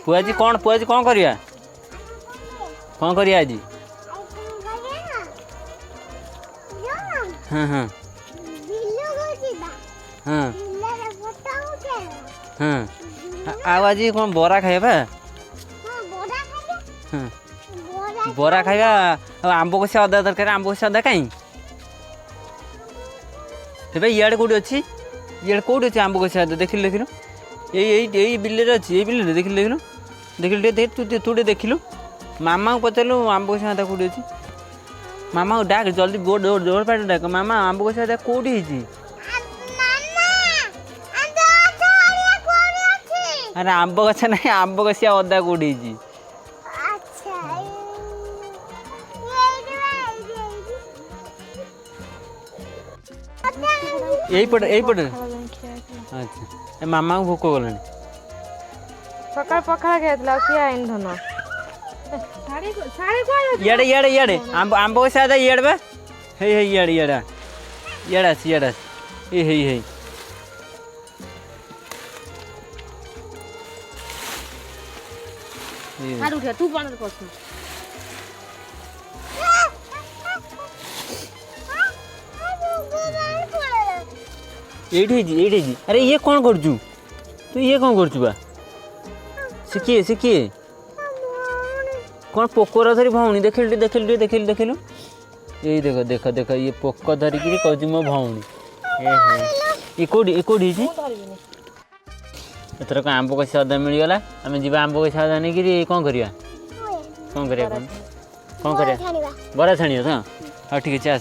पुआजी कौन करिया कौन करिया आज हाँ हाँ हाँ हाँ आज कौन बरा खाइबा हाँ बरा खाइबा आंब कषा अदा दरकार आंब कषा अदा कहीं भाई इे कौटी अच्छी इे कौटी अच्छे आंब कषा अदा देखिलु देखिलु यही बिल्ले अच्छी यही बिल्ले देखिलु देखिलु देखिलु देख तू देखिलु मामा को पचारू आंब कषा अदा कौटी अच्छी मामा को डाक जल्दी जोर पाट डाक मामा आंब कषा अदा कौटी है अरे आंब गछा नहीं आंब कषिया अदा कौटी है यही पटे अच्छा मामा को भोक गलानी सकाळ पखाळ खाइतला किया इंधन इयाडे इयाडे इयाडे आंब कषा अदा इयाडे बा हे इयाडे इयाडे इयाडे हे हाड उठ्या तू पण पसू एठी अरे ये कौन करचु तू ये कौन करचु बा सिकिए कौन पोकर धरी भौणी देखिलु यही देख ये पोक धरिकी कहूँ मो भौणी ये कौटी एथर कौन आंब कषा अदा मिलगला आम जा आंब कषा अदा नहीं कौन करिया बरा छाणिया तो हाँ ठीक है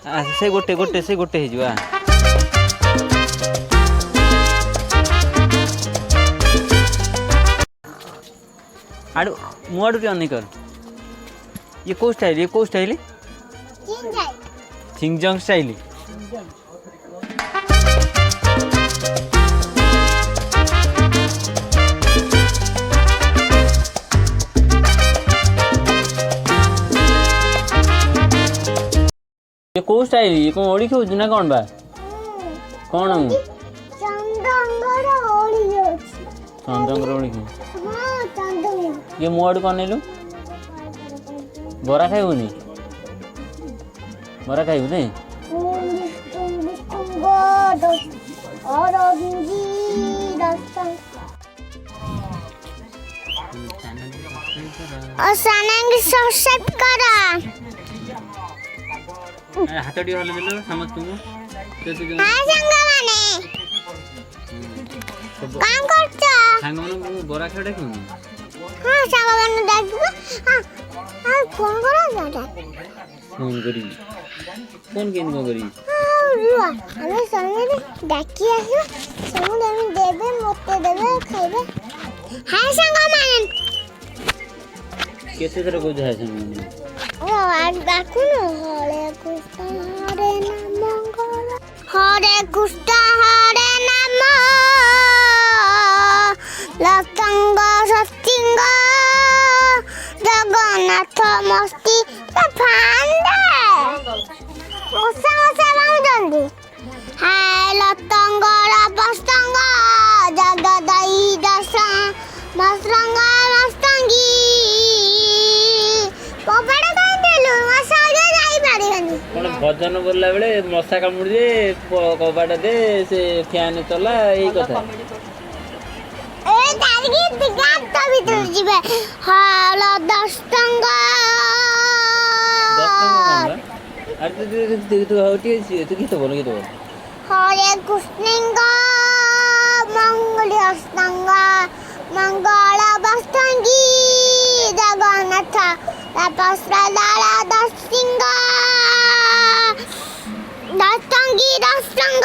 आस से गोटे हो आड़ू मुआड़ू टे अनेक ये कौ स्टाइल चिंगजंग स्टाइल ये कौ स्टाइल ये कौन ओडी खेज ना कौन बा कौन चंदंगर ओडी ये मुआड़ कौन नेलु बरा खाइबुनी बरा खाइबु नहीं सब्सक्राइब करा हाथ टी हल देलो समझ तुम हां संग माने काम करछो संग माने बरा खाडा क्यों हां संग माने देखबो हां हां फोन करा जाटा फोन करी फोन केन करी रुआ हमें संगे डाकी आसो संग देबे मते देबे खाइबे हां संग माने केते तरह को जाय संग माने आज डाकुन हरे कृष्ण हरे नाम लतंग सत्तिंग जगन्नाथ मस्ती हाय लतंग रपस्तंग जगदाई दस मस्तंग मस्तंगी पपड़ा कौन भजन बोलला बेले मशा कामुड़ दे कबाट दे से फैन चला यही कथा ए तारगी तिगात तो भीतर जीवे हाल 10 टंगा अरे तू हौटी तू गीत बोल हरे कृष्णंग मंगल हस्तंग मंगल बस्तंगी जगन्नाथ तपस्रदाला दसिंग दस्तंगी दस्तंग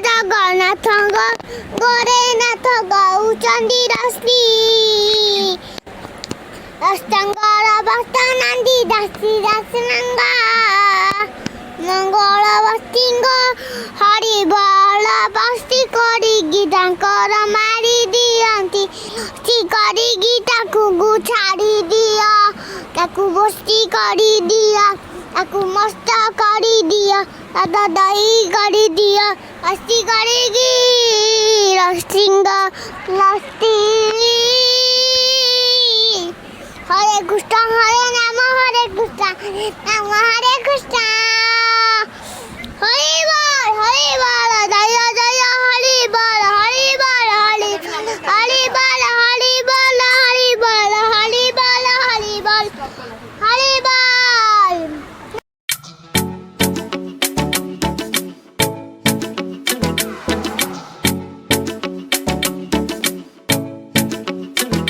जगन्नाथ गोरेनाथ गौचंदी रश्मि दस्तंग बस्तनंदी दसी दसनंगा मंगल बस्तिंग हरि बल बस्ती करी गीतांकर मारी दियंती करी गीता को छाड़ी दिया ताकू बस्ती करी दिया ताकू मस्त करी दिया दादा दही करी दिया अस्ति करेगी रस्टिंग लस्ती हरे कृष्ण हरे नाम हरे कृष्ण नाम हरे कृष्ण